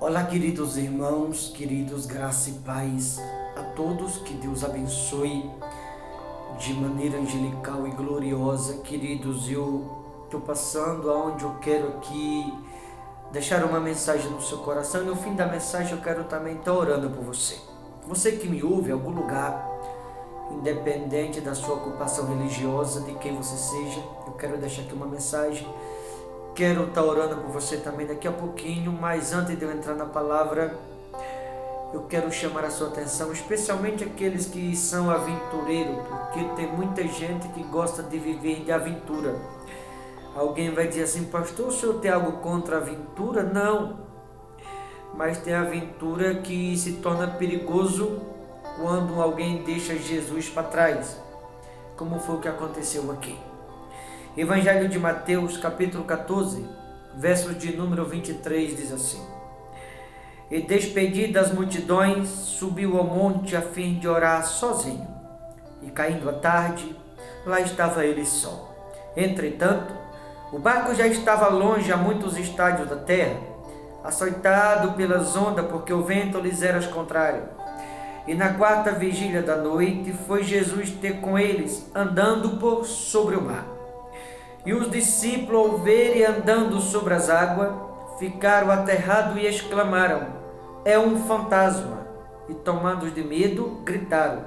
Olá, queridos irmãos, queridos, graça e paz a todos, que Deus abençoe de maneira angelical e gloriosa. Queridos, eu estou passando aonde eu quero aqui deixar uma mensagem no seu coração, e no fim da mensagem eu quero também estar orando por você. Você que me ouve em algum lugar, independente da sua ocupação religiosa, de quem você seja, eu quero deixar aqui uma mensagem. Quero estar orando por você também daqui a pouquinho, mas antes de eu entrar na palavra, eu quero chamar a sua atenção, especialmente aqueles que são aventureiros, porque tem muita gente que gosta de viver de aventura. Alguém vai dizer assim: pastor, o senhor tem algo contra a aventura? Não, mas tem aventura que se torna perigoso quando alguém deixa Jesus para trás, como foi o que aconteceu aqui. Evangelho de Mateus, capítulo 14, verso de número 23, diz assim: E despedido das multidões, subiu ao monte a fim de orar sozinho. E caindo a tarde, lá estava ele só. Entretanto, o barco já estava longe a muitos estádios da terra, açoitado pelas ondas, porque o vento lhes era contrário. E na quarta vigília da noite, foi Jesus ter com eles, andando por sobre o mar. E os discípulos, ao verem andando sobre as águas, ficaram aterrados e exclamaram: é um fantasma! E tomados de medo, gritaram.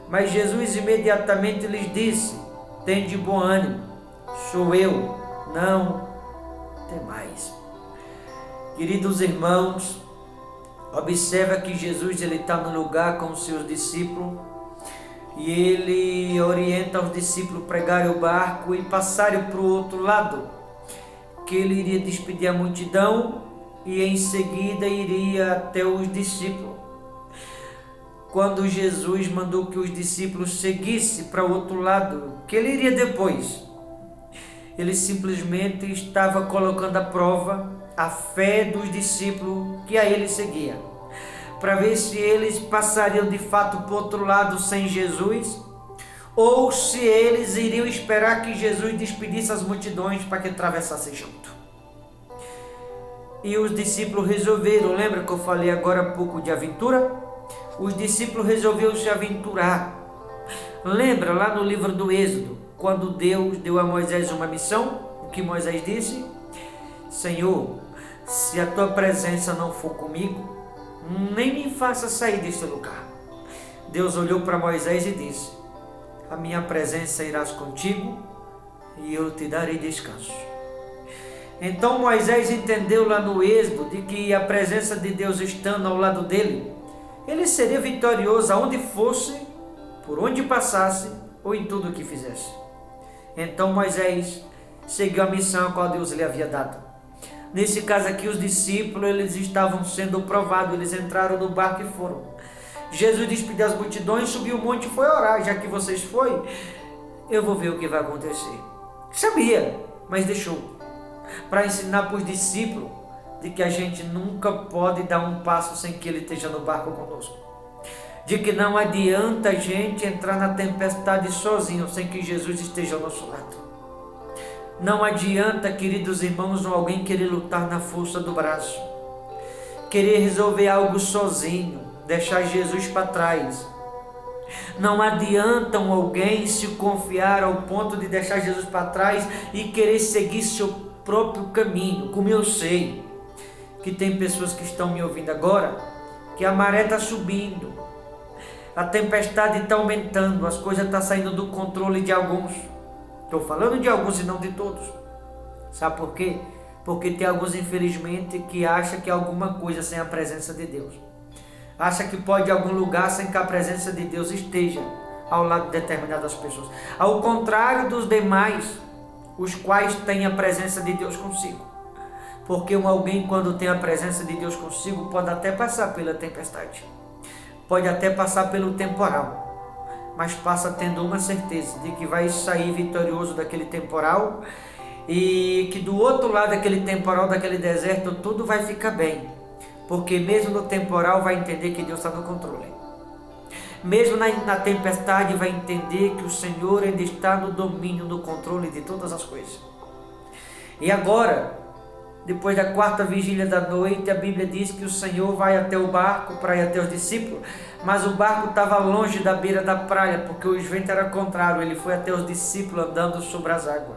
Mas Jesus imediatamente lhes disse: tende bom ânimo, sou eu, não temais. Queridos irmãos, observa que Jesus está no lugar com os seus discípulos, e ele orienta os discípulos a pregarem o barco e passarem para o outro lado, que ele iria despedir a multidão e em seguida iria até os discípulos. Quando Jesus mandou que os discípulos seguissem para o outro lado, que ele iria depois, ele simplesmente estava colocando à prova a fé dos discípulos que a ele seguia, para ver se eles passariam de fato para o outro lado sem Jesus, ou se eles iriam esperar que Jesus despedisse as multidões para que atravessassem junto. E os discípulos resolveram, lembra que eu falei agora há pouco de aventura? Os discípulos resolveram se aventurar. Lembra lá no livro do Êxodo, quando Deus deu a Moisés uma missão? O que Moisés disse? Senhor, se a tua presença não for comigo, nem me faça sair deste lugar. Deus olhou para Moisés e disse: a minha presença irás contigo e eu te darei descanso. Então Moisés entendeu lá no Êxodo de que a presença de Deus estando ao lado dele, ele seria vitorioso aonde fosse, por onde passasse ou em tudo o que fizesse. Então Moisés seguiu a missão a qual Deus lhe havia dado. Nesse caso aqui, os discípulos, eles estavam sendo provados, eles entraram no barco e foram. Jesus despediu as multidões, subiu o monte e foi orar. Já que vocês foram, eu vou ver o que vai acontecer. Sabia, mas deixou, para ensinar para os discípulos de que a gente nunca pode dar um passo sem que ele esteja no barco conosco. De que não adianta a gente entrar na tempestade sozinho sem que Jesus esteja ao nosso lado. Não adianta, queridos irmãos, alguém querer lutar na força do braço, querer resolver algo sozinho, deixar Jesus para trás. Não adianta alguém se confiar ao ponto de deixar Jesus para trás e querer seguir seu próprio caminho. Como eu sei que tem pessoas que estão me ouvindo agora, que a maré está subindo, a tempestade está aumentando, as coisas estão saindo do controle de alguns. Estou falando de alguns e não de todos. Sabe por quê? Porque tem alguns, infelizmente, que acham que alguma coisa sem a presença de Deus. Acha que pode ir a algum lugar sem que a presença de Deus esteja ao lado de determinadas pessoas. Ao contrário dos demais, os quais têm a presença de Deus consigo. Porque alguém, quando tem a presença de Deus consigo, pode até passar pela tempestade. Pode até passar pelo temporal. Mas passa tendo uma certeza de que vai sair vitorioso daquele temporal, e que do outro lado daquele temporal, daquele deserto, tudo vai ficar bem, porque mesmo no temporal vai entender que Deus está no controle. Mesmo na tempestade vai entender que o Senhor ainda está no domínio, no controle de todas as coisas. E agora, depois da quarta vigília da noite, a Bíblia diz que o Senhor vai até o barco para ir até os discípulos, mas o barco estava longe da beira da praia, porque o vento era contrário. Ele foi até os discípulos andando sobre as águas.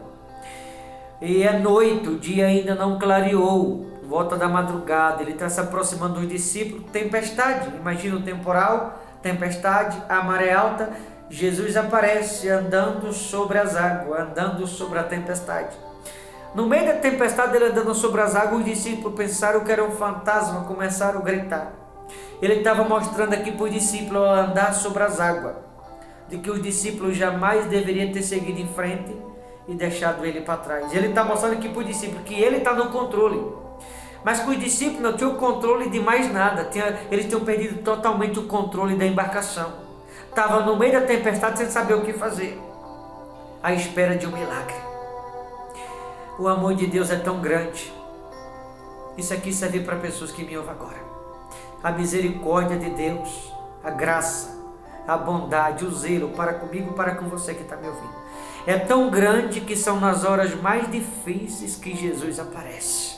E é noite, o dia ainda não clareou, volta da madrugada, ele está se aproximando dos discípulos, tempestade, imagina o temporal, tempestade, a maré alta. Jesus aparece andando sobre as águas, andando sobre a tempestade. No meio da tempestade, ele andando sobre as águas, os discípulos pensaram que era um fantasma, começaram a gritar. Ele estava mostrando aqui para os discípulos andar sobre as águas, de que os discípulos jamais deveriam ter seguido em frente e deixado ele para trás. Ele está mostrando aqui para os discípulos que ele está no controle, mas que os discípulos não tinham controle de mais nada, eles tinham perdido totalmente o controle da embarcação. Estava no meio da tempestade sem saber o que fazer, à espera de um milagre. O amor de Deus é tão grande. Isso aqui serve para pessoas que me ouvem agora. A misericórdia de Deus, a graça, a bondade, o zelo para comigo, para com você que está me ouvindo, é tão grande que são nas horas mais difíceis que Jesus aparece.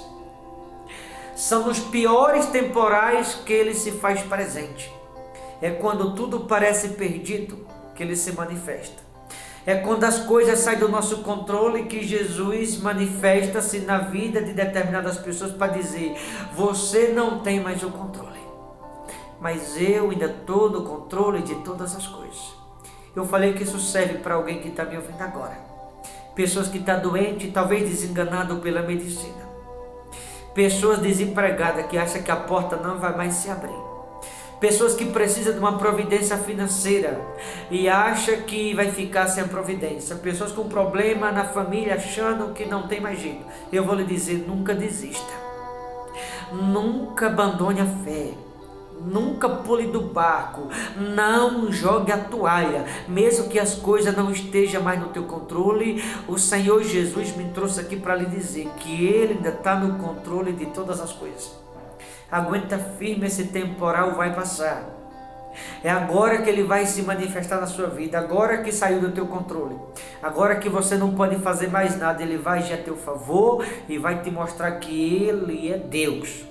São nos piores temporais que Ele se faz presente. É quando tudo parece perdido que Ele se manifesta. É quando as coisas saem do nosso controle que Jesus manifesta-se na vida de determinadas pessoas para dizer: você não tem mais o controle, mas eu ainda estou no controle de todas as coisas. Eu falei que isso serve para alguém que está me ouvindo agora. Pessoas que estão doentes, talvez desenganado pela medicina. Pessoas desempregadas que acham que a porta não vai mais se abrir. Pessoas que precisam de uma providência financeira e acham que vai ficar sem a providência. Pessoas com problema na família achando que não tem mais jeito. Eu vou lhe dizer, nunca desista. Nunca abandone a fé. Nunca pule do barco. Não jogue a toalha. Mesmo que as coisas não estejam mais no teu controle, o Senhor Jesus me trouxe aqui para lhe dizer que Ele ainda está no controle de todas as coisas. Aguenta firme, esse temporal vai passar. É agora que Ele vai se manifestar na sua vida. Agora que saiu do teu controle. Agora que você não pode fazer mais nada, Ele vai agir a teu favor e vai te mostrar que Ele é Deus.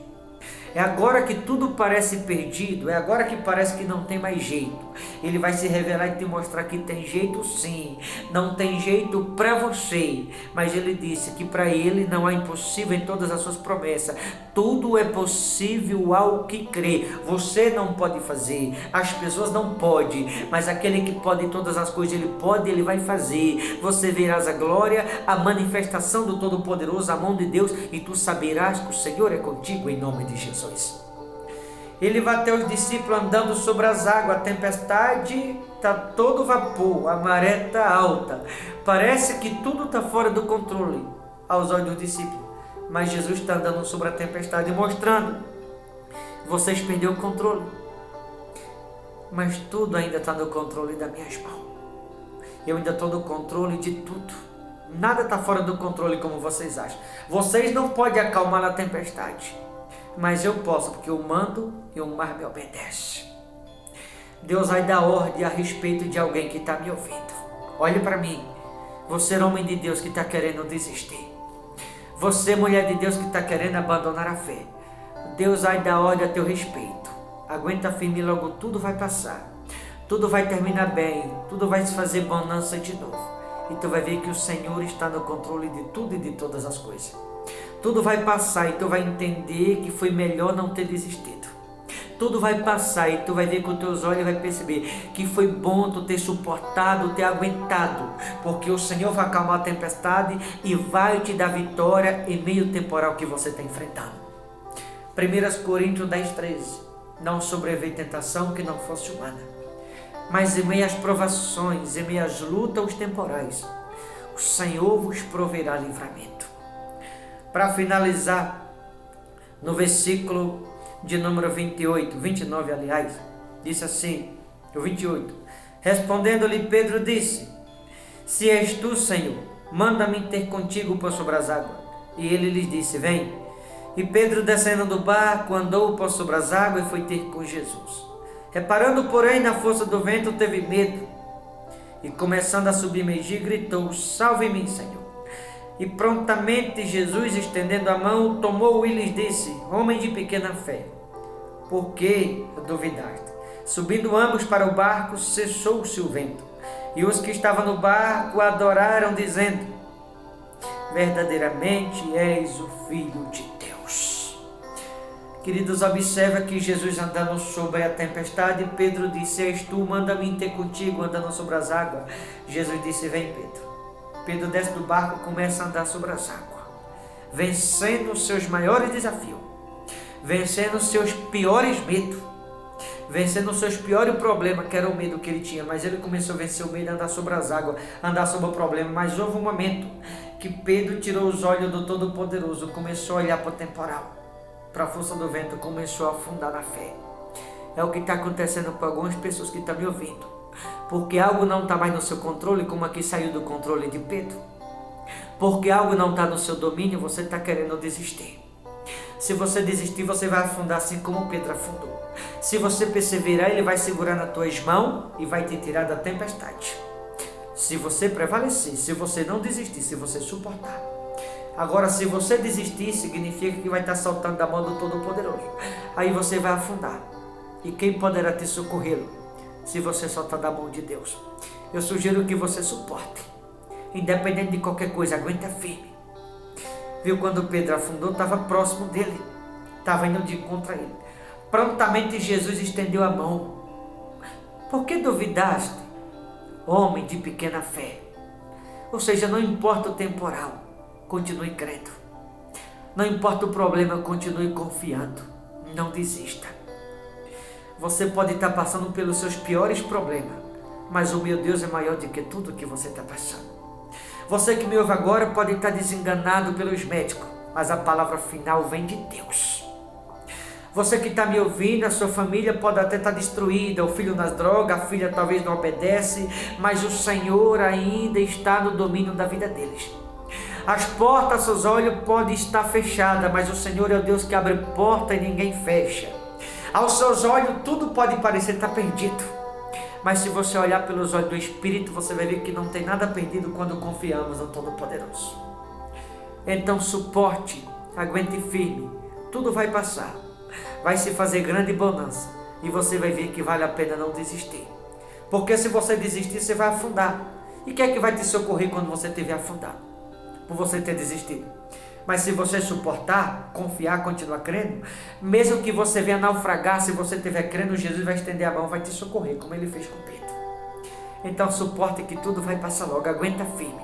É agora que tudo parece perdido, é agora que parece que não tem mais jeito. Ele vai se revelar e te mostrar que tem jeito sim, não tem jeito para você. Mas Ele disse que para Ele não há impossível em todas as suas promessas. Tudo é possível ao que crê. Você não pode fazer, as pessoas não podem, mas aquele que pode todas as coisas, Ele pode, Ele vai fazer. Você verás a glória, a manifestação do Todo-Poderoso, a mão de Deus, e tu saberás que o Senhor é contigo em nome de Jesus. Ele vai até os discípulos andando sobre as águas, a tempestade está todo vapor, a maré está alta, parece que tudo está fora do controle aos olhos dos discípulos, mas Jesus está andando sobre a tempestade mostrando: vocês perderam o controle, mas tudo ainda está no controle das minhas mãos. Eu ainda estou no controle de tudo. Nada está fora do controle como vocês acham. Vocês não podem acalmar a tempestade, mas eu posso, porque eu mando e o mar me obedece. Deus vai dar ordem a respeito de alguém que está me ouvindo. Olhe para mim, você homem de Deus que está querendo desistir, você mulher de Deus que está querendo abandonar a fé, Deus vai dar ordem a teu respeito. Aguenta firme, logo tudo vai passar, tudo vai terminar bem, tudo vai se fazer bonança de novo. E tu vai ver que o Senhor está no controle de tudo e de todas as coisas. Tudo vai passar e tu vai entender que foi melhor não ter desistido. Tudo vai passar e tu vai ver com teus olhos e vai perceber que foi bom tu ter suportado, ter aguentado, porque o Senhor vai acalmar a tempestade e vai te dar vitória em meio ao temporal que você está enfrentando. 1 Coríntios 10:13. Não sobreveio tentação que não fosse humana, mas em meio às provações, em meio às lutas, os temporais, o Senhor vos proverá livramento. Para finalizar, no versículo de número 29, aliás, disse assim, o 28, respondendo-lhe Pedro disse: se és tu, Senhor, manda-me ter contigo por sobre as águas. E ele lhes disse: vem. E Pedro, descendo do barco, andou por sobre as águas e foi ter com Jesus. Reparando, porém, na força do vento, teve medo, e começando a submergir, gritou: salve-me, Senhor. E prontamente Jesus, estendendo a mão, tomou-o e lhes disse: homem de pequena fé, por que duvidaste? Subindo ambos para o barco, cessou-se o vento. E os que estavam no barco adoraram, dizendo: verdadeiramente és o Filho de Deus. Queridos, observa que Jesus andando sobre a tempestade, Pedro disse: és tu, manda-me ter contigo, andando sobre as águas. Jesus disse: vem, Pedro. Pedro desce do barco e começa a andar sobre as águas, vencendo os seus maiores desafios, vencendo os seus piores medos, vencendo os seus piores problemas, que era o medo que ele tinha. Mas ele começou a vencer o medo, andar sobre as águas, andar sobre o problema. Mas houve um momento que Pedro tirou os olhos do Todo-Poderoso, começou a olhar para o temporal, para a força do vento, começou a afundar na fé. É o que está acontecendo com algumas pessoas que estão me ouvindo. Porque algo não está mais no seu controle, como aqui saiu do controle de Pedro. Porque algo não está no seu domínio, você está querendo desistir. Se você desistir, você vai afundar assim como Pedro afundou. Se você perseverar, ele vai segurar nas tuas mãos e vai te tirar da tempestade. Se você prevalecer, se você não desistir, se você suportar. Agora, se você desistir, significa que vai estar soltando da mão do Todo-Poderoso. Aí você vai afundar. E quem poderá te socorrê-lo? Se você soltar da mão de Deus. Eu sugiro que você suporte. Independente de qualquer coisa, aguenta firme. Viu, quando Pedro afundou, estava próximo dele. Estava indo de encontro a ele. Prontamente Jesus estendeu a mão. Por que duvidaste, homem de pequena fé? Ou seja, não importa o temporal, continue crendo. Não importa o problema, continue confiando. Não desista. Você pode estar passando pelos seus piores problemas, mas o meu Deus é maior do que tudo que você está passando. Você que me ouve agora pode estar desenganado pelos médicos, mas a palavra final vem de Deus. Você que está me ouvindo, a sua família pode até estar destruída, o filho nas drogas, a filha talvez não obedece, mas o Senhor ainda está no domínio da vida deles. As portas aos seus olhos podem estar fechadas, mas o Senhor é o Deus que abre porta e ninguém fecha. Aos seus olhos tudo pode parecer estar perdido, mas se você olhar pelos olhos do Espírito, você vai ver que não tem nada perdido quando confiamos no Todo-Poderoso. Então suporte, aguente firme, tudo vai passar, vai se fazer grande bonança e você vai ver que vale a pena não desistir. Porque se você desistir, você vai afundar. E quem é que vai te socorrer quando você estiver afundado? Por você ter desistido. Mas se você suportar, confiar, continuar crendo, mesmo que você venha naufragar, se você estiver crendo, Jesus vai estender a mão, vai te socorrer, como ele fez com Pedro. Então suporte que tudo vai passar logo, aguenta firme.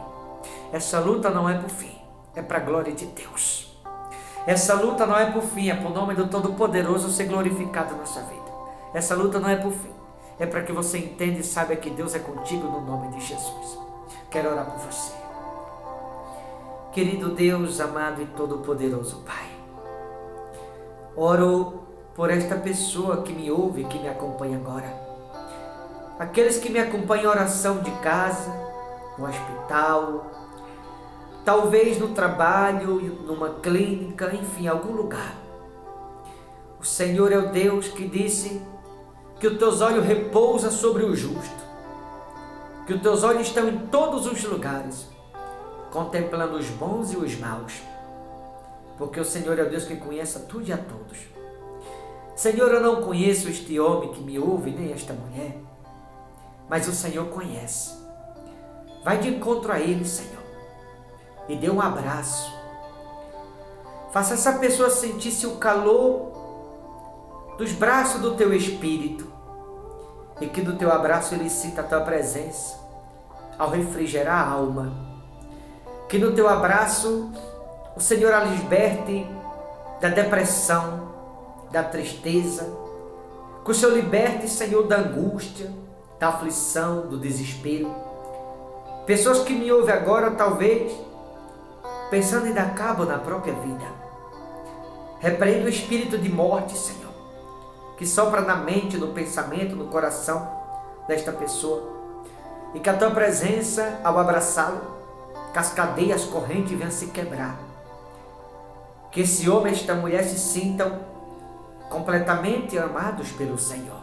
Essa luta não é por fim, é para a glória de Deus. Essa luta não é por fim, é para o nome do Todo-Poderoso ser glorificado na sua vida. Essa luta não é por fim, é para que você entenda e saiba que Deus é contigo no nome de Jesus. Quero orar por você. Querido Deus, amado e todo-poderoso Pai, oro por esta pessoa que me ouve, que me acompanha agora. Aqueles que me acompanham em oração de casa, no hospital, talvez no trabalho, numa clínica, enfim, algum lugar. O Senhor é o Deus que disse que os teus olhos repousam sobre o justo, que os teus olhos estão em todos os lugares, contemplando os bons e os maus, porque o Senhor é o Deus que conhece a tudo e a todos. Senhor, eu não conheço este homem que me ouve, nem esta mulher, mas o Senhor conhece. Vai de encontro a ele, Senhor, e dê um abraço. Faça essa pessoa sentir-se o calor dos braços do teu Espírito, e que do teu abraço ele sinta a tua presença, ao refrigerar a alma. Que no teu abraço o Senhor a liberte da depressão, da tristeza. Que o Senhor liberte, Senhor, da angústia, da aflição, do desespero. Pessoas que me ouvem agora, talvez, pensando em dar cabo na própria vida. Repreenda o espírito de morte, Senhor, que sopra na mente, no pensamento, no coração desta pessoa. E que a tua presença, ao abraçá-lo, que as cadeias correntes venham se quebrar. Que esse homem e esta mulher se sintam completamente amados pelo Senhor.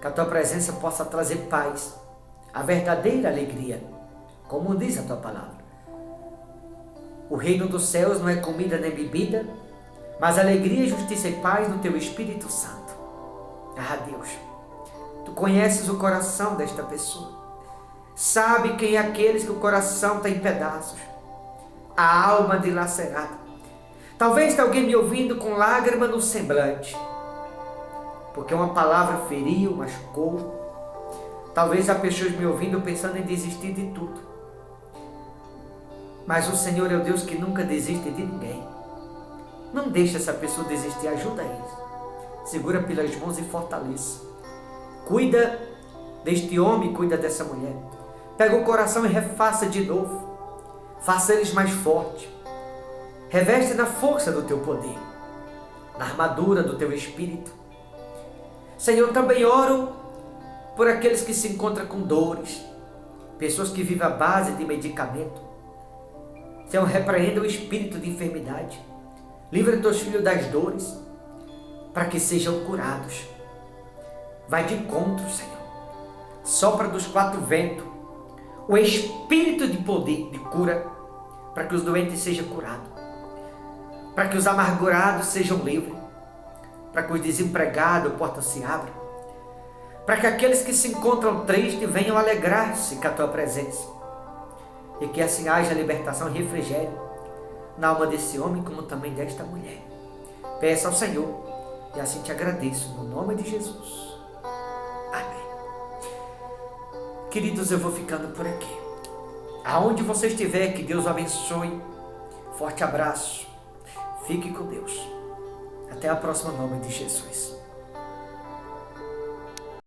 Que a tua presença possa trazer paz, a verdadeira alegria, como diz a tua palavra. O reino dos céus não é comida nem bebida, mas alegria, justiça e paz no teu Espírito Santo. Ah, Deus, tu conheces o coração desta pessoa. Sabe quem é aqueles que o coração está em pedaços, a alma dilacerada. Talvez tenha alguém me ouvindo com lágrima no semblante, porque uma palavra feriu, machucou. Talvez há pessoas me ouvindo pensando em desistir de tudo. Mas o Senhor é o Deus que nunca desiste de ninguém. Não deixe essa pessoa desistir, ajuda eles. Segura pelas mãos e fortaleça. Cuida deste homem, cuida dessa mulher. Pega o coração e refaça de novo. Faça eles mais fortes. Reveste na força do teu poder, na armadura do teu Espírito. Senhor, também oro por aqueles que se encontram com dores, pessoas que vivem à base de medicamento. Senhor, repreenda o espírito de enfermidade. Livra teus filhos das dores, para que sejam curados. Vai de encontro, Senhor. Sopra dos quatro ventos o espírito de poder, de cura, para que os doentes sejam curados, para que os amargurados sejam livres, para que os desempregados, a porta se abra, para que aqueles que se encontram tristes venham alegrar-se com a tua presença, e que assim haja libertação e refrigério na alma desse homem, como também desta mulher. Peça ao Senhor, e assim te agradeço, no nome de Jesus. Amém. Queridos, eu vou ficando por aqui. Aonde você estiver, que Deus o abençoe. Forte abraço. Fique com Deus. Até a próxima, em nome de Jesus.